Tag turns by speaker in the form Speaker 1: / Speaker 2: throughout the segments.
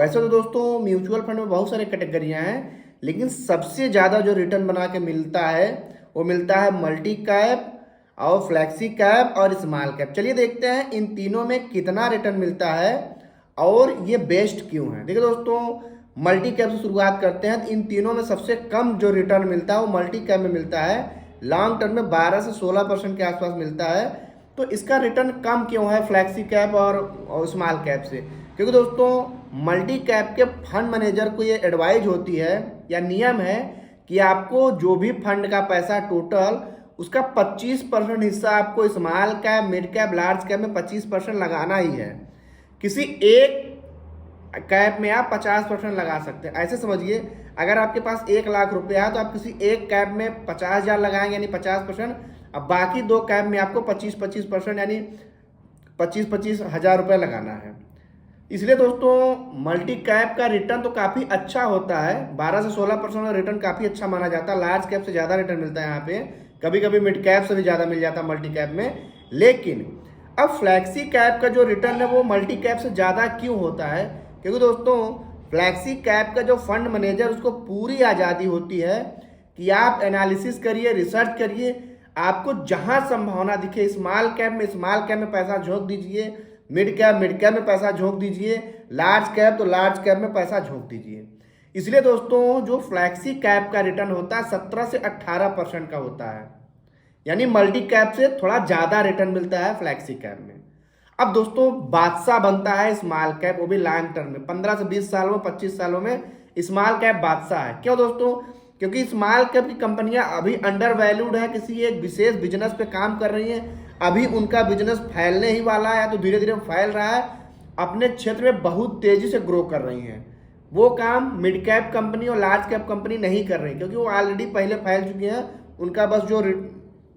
Speaker 1: वैसे तो दोस्तों म्यूचुअल फंड में बहुत सारे कैटेगरियां हैं, लेकिन सबसे ज़्यादा जो रिटर्न बना के मिलता है वो मिलता है मल्टी कैप और फ्लैक्सी कैप और स्मॉल कैप। चलिए देखते हैं इन तीनों में कितना रिटर्न मिलता है और ये बेस्ट क्यों है। देखिए दोस्तों, मल्टी कैप से शुरुआत करते हैं। तो इन तीनों में सबसे कम जो रिटर्न मिलता है वो मल्टी कैप में मिलता है। लॉन्ग टर्म में 12 से 16% के आसपास मिलता है। तो इसका रिटर्न कम क्यों है फ्लैक्सी कैप और स्मॉल कैप से? क्योंकि दोस्तों मल्टी कैप के फंड मैनेजर को ये एडवाइज होती है या नियम है कि आपको जो भी फंड का पैसा टोटल उसका 25% हिस्सा आपको small cap, mid cap, large cap में 25% लगाना ही है। किसी एक कैप में आप 50% लगा सकते हैं। ऐसे समझिए, अगर आपके पास 1 लाख रुपया है तो आप किसी एक कैप में 50,000 लगाएंगे यानी 50%। अब बाकी दो कैप में आपको 25% यानी 25 हज़ार रुपये लगाना है। इसलिए दोस्तों मल्टी कैप का रिटर्न तो काफ़ी अच्छा होता है, 12 से 16% का रिटर्न काफ़ी अच्छा माना जाता है। लार्ज कैप से ज़्यादा रिटर्न मिलता है यहाँ पे, कभी कभी मिड कैप से भी ज़्यादा मिल जाता है मल्टी कैप में। लेकिन अब फ्लैक्सी कैप का जो रिटर्न है वो मल्टी कैप से ज़्यादा क्यों होता है? क्योंकि दोस्तों फ्लैक्सी कैप का जो फंड मैनेजर उसको पूरी आज़ादी होती है कि आप एनालिसिस करिए, रिसर्च करिए, आपको जहां संभावना दिखे स्मॉल कैप में पैसा झोंक दीजिए, मिड कैप में पैसा झोंक दीजिए, लार्ज कैप तो लार्ज कैप में पैसा झोंक दीजिए। इसलिए दोस्तों जो फ्लैक्सी कैप का रिटर्न होता है 17 से 18% का होता है, यानी मल्टी कैप से थोड़ा ज़्यादा रिटर्न मिलता है फ्लैक्सी कैप में। अब दोस्तों बादशाह बनता है स्मॉल कैप, वो भी लॉन्ग टर्म में 15 से 20 सालों में, 25 सालों में स्मॉल कैप बादशाह है। क्यों दोस्तों? क्योंकि स्मॉल कैप की कंपनियां अभी अंडर वैल्यूड है, किसी एक विशेष बिजनेस पे काम कर रही हैं, अभी उनका बिजनेस फैलने ही वाला है, तो धीरे धीरे फैल रहा है, अपने क्षेत्र में बहुत तेजी से ग्रो कर रही हैं। वो काम मिड कैप कंपनी और लार्ज कैप कंपनी नहीं कर रही, क्योंकि वो ऑलरेडी पहले फैल चुकी हैं। उनका बस जो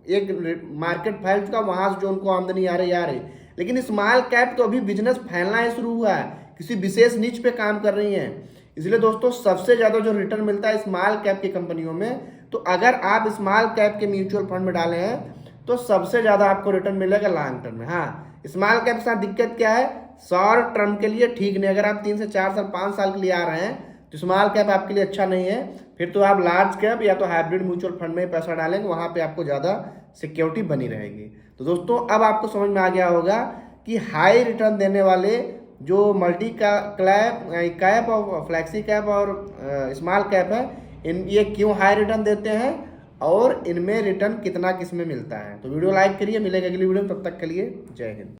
Speaker 1: एक मार्केट फैल चुका, वहां से जो उनको आमदनी आ रही। लेकिन स्मॉल कैप तो अभी बिजनेस फैलना ही शुरू हुआ है, किसी विशेष निच पे काम कर रही हैं। इसलिए दोस्तों सबसे ज़्यादा जो रिटर्न मिलता है स्मॉल कैप की कंपनियों में। तो अगर आप स्मॉल कैप के म्यूचुअल फंड में डाले हैं तो सबसे ज़्यादा आपको रिटर्न मिलेगा लॉन्ग टर्म में। हाँ, स्मॉल कैप के साथ दिक्कत क्या है, शॉर्ट टर्म के लिए ठीक नहीं। अगर आप 3 से 4 साल 5 साल के लिए आ रहे हैं तो स्मॉल कैप आपके लिए अच्छा नहीं है। फिर तो आप लार्ज कैप या तो हाइब्रिड म्यूचुअल फंड में पैसा डालेंगे, वहाँ पर आपको ज़्यादा सिक्योरिटी बनी रहेगी। तो दोस्तों अब आपको समझ में आ गया होगा कि हाई रिटर्न देने वाले जो मल्टी कैप और फ्लैक्सी कैप और स्मॉल कैप है, ये क्यों हाई रिटर्न देते हैं और इनमें रिटर्न कितना किस में मिलता है। तो वीडियो लाइक करिए, मिलेगा अगली वीडियो में, तब तक के लिए जय हिंद।